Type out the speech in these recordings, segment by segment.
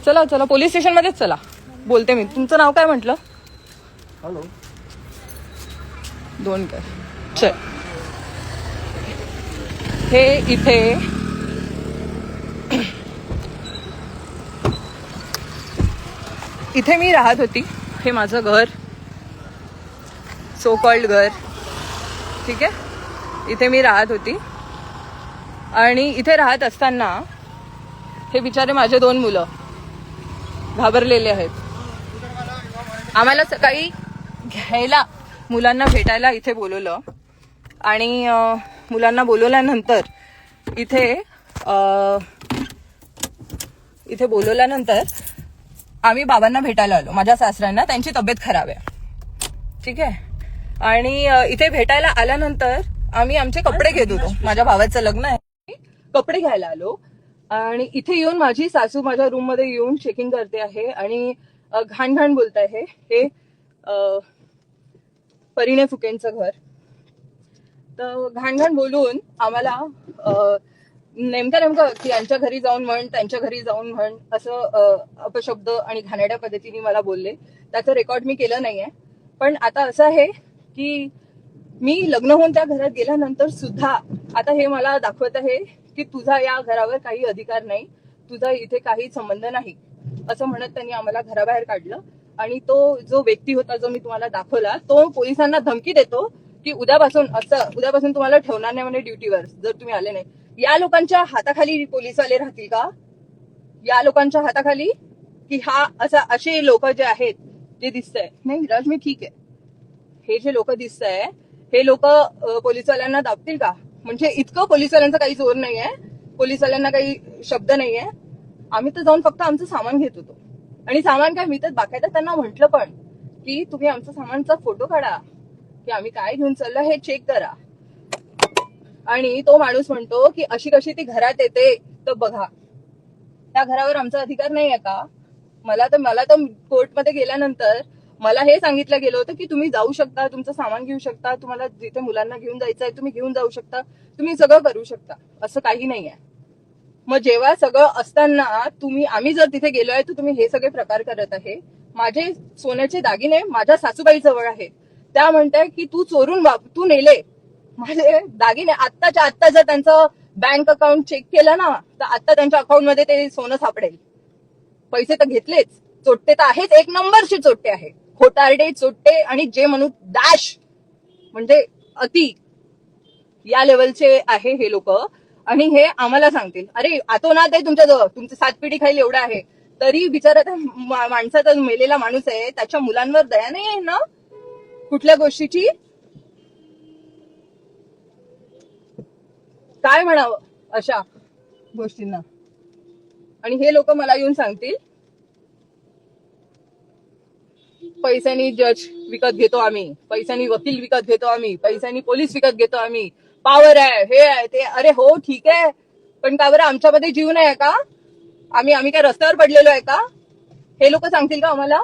चला चला police station मध्येच चला, बोलते मी. तुमचं नाव काय म्हटलं? हॅलो. दोन कर. चल, हे इथे मी राहत होती. हे माझं घर, सो कॉल्ड घर. ठीक आहे, इथे मी राहत होती आणि इथे राहत असताना हे बिचारे माझे दोन मुलं घाबरलेले आहेत. आम्हाला सकाळी घ्यायला, मुलांना भेटायला इथे बोलवलं आणि मुलांना बोलवल्यानंतर इथे बोलवल्यानंतर आम्ही बाबांना भेटायला आलो. माझ्या सासऱ्यांना, त्यांची तब्येत खराब आहे. ठीक आहे, आणि इथे भेटायला आल्यानंतर आम्ही आमचे कपडे घेत होतो. माझ्या भावाचं लग्न आहे, कपडे घ्यायला आलो आणि इथे येऊन माझी सासू माझ्या रूम मध्ये येऊन चेकिंग करते आहे आणि घाण घाण बोलत आहे. हे परिणय फुकेंचं घर. तर घाण घाण बोलून आम्हाला नेमकं की यांच्या घरी जाऊन म्हण, त्यांच्या घरी जाऊन म्हण, असं अपशब्द आणि घाणेरड्या पद्धतीने मला बोलले. त्याचं रेकॉर्ड मी केलं नाहीये. पण आता असं आहे की मी लग्न होऊन त्या घरात गेल्यानंतर सुद्धा आता हे मला दाखवत आहे की तुझा या घरावर काही अधिकार नाही, तुझा इथे काही संबंध नाही, असं म्हणत त्यांनी आम्हाला घराबाहेर काढलं. आणि तो जो व्यक्ती होता जो मी तुम्हाला दाखवला, तो पोलिसांना धमकी देतो की उद्यापासून तुम्हाला ठेवणार नाही म्हणे ड्युटीवर, जर तुम्ही आले नाही. या लोकांच्या हाताखाली पोलीसवाले राहतील का? या लोकांच्या हाताखाली? की असे लोक जे आहेत, जे दिसतंय, नाही विराज मी ठीक आहे, हे जे लोक दिसतंय हे लोक पोलीसवाल्यांना दाबतील का? म्हणजे इतकं पोलीसवाल्यांचा काही जोर नाहीये, पोलीसवाल्यांना काही शब्द नाहीये. आम्ही तर जाऊन फक्त आमचं सामान घेत होतो. आणि सामान काय, मी तर बाकायदा त्यांना म्हंटल पण की तुम्ही आमचं सामानचा फोटो काढा, की आम्ही काय घेऊन चाललो हे चेक करा. आणि तो माणूस म्हणतो की अशी कशी ती घरात येते, तर बघा त्या घरावर आमचा अधिकार नाही आहे का? मला तर कोर्टमध्ये गेल्यानंतर मला हे सांगितलं गेलं होतं की तुम्ही जाऊ शकता, तुमचं सामान घेऊ शकता, तुम्हाला जिथे मुलांना घेऊन जायचंय तुम्ही घेऊन जाऊ शकता, तुम्ही सगळं करू शकता, असं काही नाहीये. मग जेव्हा सगळं असताना आम्ही जर तिथे गेलोय तर तुम्ही हे सगळे प्रकार करत आहे. माझे सोन्याचे दागिने माझ्या सासूबाई जवळ आहेत. त्या म्हणताय की तू नेले माझे दागिने. आत्ताच्या आत्ता जर त्यांचं बँक अकाउंट चेक केलं ना, तर आता त्यांच्या अकाउंटमध्ये ते सोनं सापडेल. पैसे तर घेतलेच, चोट्टे तर आहेच, एक नंबरचे चोट्टे आहे, खोटारडे चोट्टे. आणि जे म्हणू डॅश म्हणजे अति या लेवलचे आहे हे लोक. आणि हे आम्हाला सांगतील अरे आतोनात आहे तुमच्याजवळ, तुमचं 7 पिढी खाईल एवढं आहे, तरी बिचारा त्या माणसाचा मेलेला माणूस आहे, त्याच्या मुलांवर दया नाही आहे ना कुठल्या गोष्टीची? काय म्हणावं अशा गोष्टींना? आणि हे लोक मला येऊन सांगतील पैशानी जज विकत घेतो आम्ही, पैशानी वकील विकत घेतो आम्ही, पैशानी पोलीस विकत घेतो आम्ही, पॉवर आहे, हे आहे ते. अरे हो ठीक आहे, पण का बरं आमच्यामध्ये जीव नाही आहे का? आम्ही काय रस्त्यावर पडलेलो आहे का? हे लोक सांगतील का आम्हाला?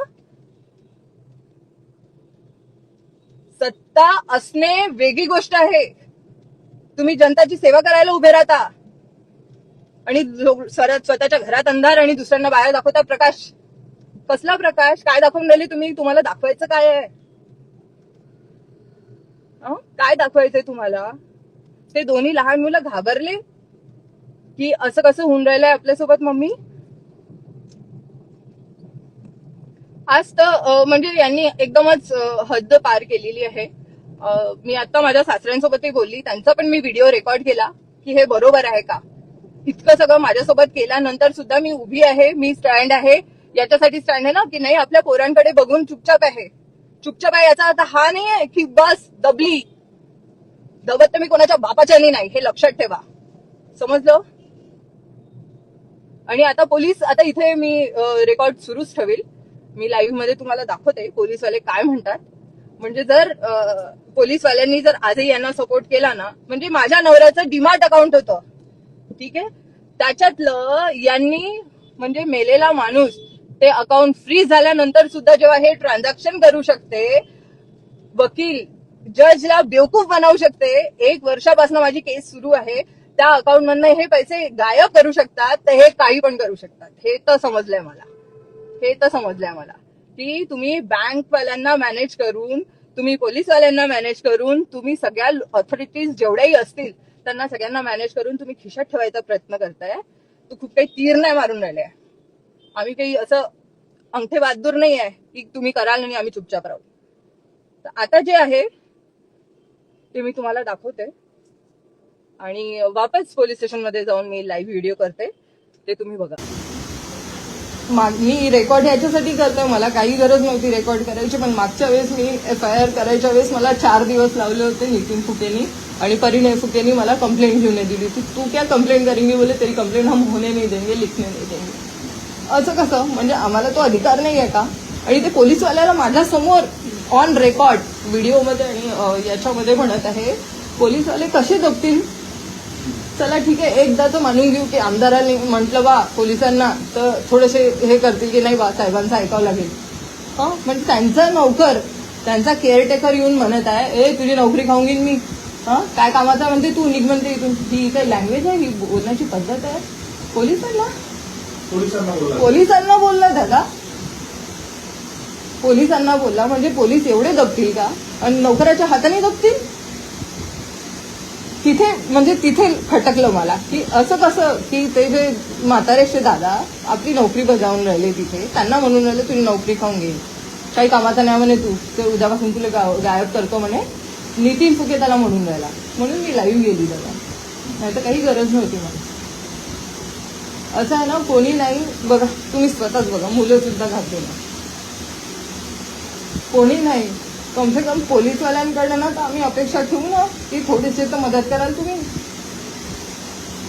सत्ता असणे वेगळी गोष्ट आहे. तुम्ही जनताची सेवा करायला उभे राहता आणि स्वतःच्या घरात अंधार आणि दुसऱ्यांना बाहेर दाखवता प्रकाश. कसला प्रकाश? काय दाखवून राहिले तुम्ही? तुम्हाला दाखवायचं काय आहे? काय दाखवायचंय तुम्हाला? ते दोन्ही लहान मुलं घाबरले की असं कसं होऊन राहिलंय आपल्यासोबत मम्मी. आज तर म्हणजे यांनी एकदमच हद्द पार केलेली आहे. मी आता माझ्या सासऱ्यांसोबतही बोलली, त्यांचा पण मी व्हिडिओ रेकॉर्ड केला की हे बरोबर आहे का? इतकं सगळं माझ्यासोबत केल्यानंतर सुद्धा मी उभी आहे, मी स्टँड आहे. याच्यासाठी स्टँड आहे ना की नाही आपल्या पोरांकडे बघून चुपचाप आहे. चुपचाप आहे याचा अर्थ हा नाही आहे की बस दबली. दबत तर मी कोणाच्या बापाच्यानी नाही, हे लक्षात ठेवा, समजलं? आणि आता इथे मी रेकॉर्ड सुरूच ठेवेल. मी लाईव्ह मध्ये तुम्हाला दाखवते पोलीसवाले काय म्हणतात. म्हणजे जर पोलीसवाल्यांनी जर आजही यांना सपोर्ट केला ना, म्हणजे माझ्या नवऱ्याचं डीमार्ट अकाउंट होतं, ठीक आहे, त्याच्यातलं यांनी म्हणजे मेलेला माणूस ते अकाउंट फ्रीज झाल्यानंतर सुद्धा जेव्हा हे ट्रान्झॅक्शन करू शकते, वकील जजला बेवकूफ बनवू शकते. 1 वर्षापासून माझी केस सुरू आहे. त्या अकाउंट मधनं हे पैसे गायब करू शकतात, तर हे काही पण करू शकतात. हे तर समजलंय मला की तुम्ही बँकवाल्यांना मॅनेज करून, तुम्ही पोलीसवाल्यांना मॅनेज करून, तुम्ही सगळ्या ऑथॉरिटीज जेवढ्याही असतील त्यांना सगळ्यांना मॅनेज करून तुम्ही खिशात ठेवायचा प्रयत्न करताय. तो खूप काही तीर नाही मारून राहिले. आम्ही काही असं अंगठे बहादूर नाही आहे की तुम्ही कराल आणि आम्ही चुपचाप राहू. तर आता जे आहे ते मी तुम्हाला दाखवते आणि वापस पोलीस स्टेशनमध्ये जाऊन मी लाईव्ह व्हिडिओ करते, ते तुम्ही बघा. मी रेकॉर्ड ह्याच्यासाठी करतोय, मला काही गरज नव्हती रेकॉर्ड करायची, पण मागच्या वेळेस मी FIR करायच्या वेळेस मला 4 दिवस लावले होते नितीन फुकेनी आणि परिणय फुकेनी मला कंप्लेंट घेऊन दिली होती. तू क्या कंप्लेंट करेंगे बोले, तेरी कंप्लेंट हम होने नहीं देंगे, लिखने नहीं देंगे. असं कसं, म्हणजे आम्हाला तो अधिकार नाही आहे का? आणि ते पोलीसवाल्याला माझ्या समोर ऑन रेकॉर्ड व्हिडिओमध्ये आणि याच्यामध्ये म्हणत आहे, पोलीसवाले कसे जपतील? चला ठीक आहे, एकदा तर मानून घेऊ की आमदारांनी म्हटलं बा पोलिसांना, तर थोडेसे हे करतील की नाही बा साहेबांचं ऐकावं लागेल. म्हणजे त्यांचा नौकर, त्यांचा केअरटेकर येऊन म्हणत आहे, तुझी नोकरी खाऊन घेईन मी, काय कामाचा म्हणते तू, निघ म्हणते इथून. ही काही लँग्वेज आहे, ही बोलण्याची पद्धत आहे? पोलिसांना बोलला दादा, पोलिसांना बोलला म्हणजे पोलीस एवढे दबतील का? आणि नोकराच्या हाताने दबतील? तिथे खटकलं मला की असं कसं, की ते जे म्हातारेचे दादा आपली नोकरी बजावून राहिले तिथे, त्यांना म्हणून राहिले तुझी नोकरी खाऊन घेईल, काही कामाचा नाही म्हणे तू, ते उद्यापासून तुला गायब करतो म्हणे. नितीन फुके त्याला म्हणून राहिला, म्हणून मी लाईव्ह गेली दादा, नाही तर काही गरज नव्हती मला. असं आहे ना, कोणी नाही बघा, तुम्ही स्वतःच बघा, मुलं सुद्धा घातली ना, कोणी नाही. कम से कम पोलीसवाल्यांकडनं ना तर आम्ही अपेक्षा ठेवू ना की थोडीशी तर मदत कराल तुम्ही,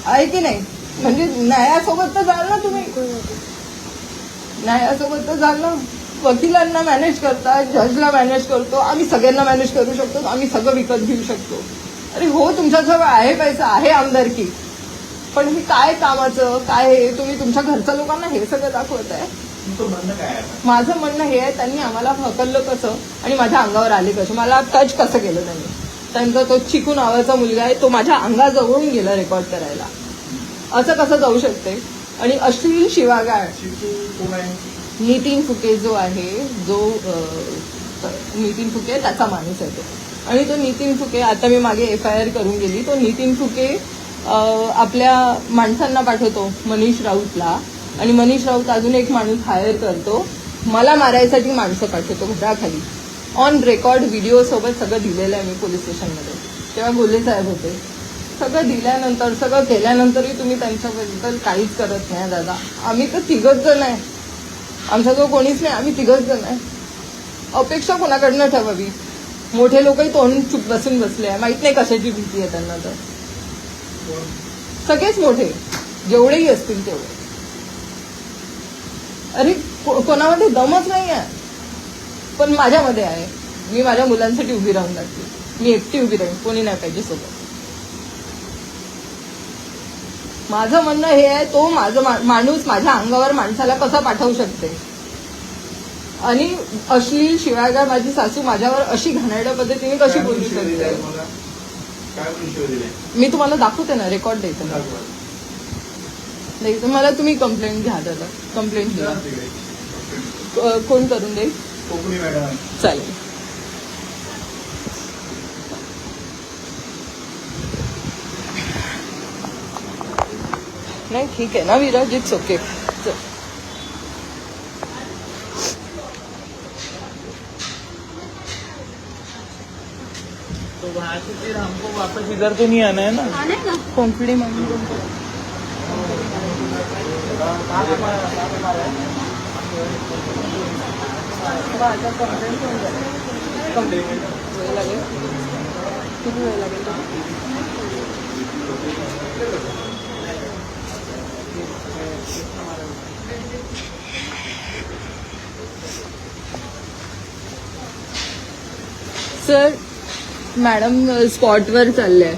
आहे की नाही? म्हणजे न्यायासोबत तर जाल ना तुम्ही, न्यायासोबत तर जाल ना. वकिलांना मॅनेज करता, जजला मॅनेज करतो, आम्ही सगळ्यांना मॅनेज करू शकतो, आम्ही सगळं विकत घेऊ शकतो. अरे हो, तुमच्याजवळ आहे पैसा, आहे आमदारकी, पण हे काय कामाचं काय हे? तुम्ही तुमच्या घरच्या लोकांना हे सगळं दाखवत आहे. माझं म्हणणं हे आहे, त्यांनी आम्हाला हकललं कसं आणि माझ्या अंगावर आले कसे, मला टच कसं केलं त्यांनी. त्यांचा तो चिकू नावाचा मुलगा आहे, तो माझ्या अंगाजवळून गेला रेकॉर्ड करायला, असं कसं जाऊ शकते? आणि अश्लील शिवागाळ. नितीन फुके जो आहे, जो नितीन फुके त्याचा माणूस आहे तो, आणि तो नितीन फुके, आता मी मागे FIR करून गेली, तो नितीन फुके आपल्या माणसांना पाठवतो मनीष राऊतला, आणि मनीष राऊत अजून एक माणूस हायर करतो, मला मारायसाठी माणसं पाठवतो घराखाली. ऑन रेकॉर्ड व्हिडिओ सोबत सगळं दिलेलं आहे मी पोलीस स्टेशनमध्ये, तेव्हा गोले साहेब होते. सगळं दिल्यानंतर, सगळं केल्यानंतरही तुम्ही त्यांच्याबद्दल काहीच करत नाही दादा. आम्ही तर 3घच जण आहे, आमच्याजवळ कोणीच नाही, आम्ही 3घच जण आहे. अपेक्षा कोणाकडनं ठेवावी? मोठे लोकही तोंड चुप बसून बसले आहे, माहित नाही कशाची भीती आहे त्यांना. तर सगळेच मोठे जेवढेही असतील तेवढे, अरे कोणामध्ये दमच नाही आहे, पण माझ्यामध्ये आहे. मी माझ्या मुलांसाठी उभी राहून जाते, मी एकटी उभी राहीन, कोणी नाही पाहिजे सोबत. माझं म्हणणं हे आहे, तो माझा माणूस माझ्या अंगावर माणसाला कसा पाठवू शकते? आणि अश्लील शिवागाळ माझी सासू माझ्यावर अशी घाणेरड्या पद्धतीने कशी बोलू शकते? मी तुम्हाला दाखवते ना, रेकॉर्ड द्यायचं नाही, मला तुम्ही कंप्लेंट घ्या दादा, कंप्लेंट घ्या. कोण करून देईल? चालेल. नाही ठीक आहे ना विराज, इट्स ओके. तो वहाँ से फिर हमको वापस इधर तो नहीं आना है ना? कॉन्फिडेंट किती वेळ लागेल? सर, मॅडम स्पॉटवर चालले आहे.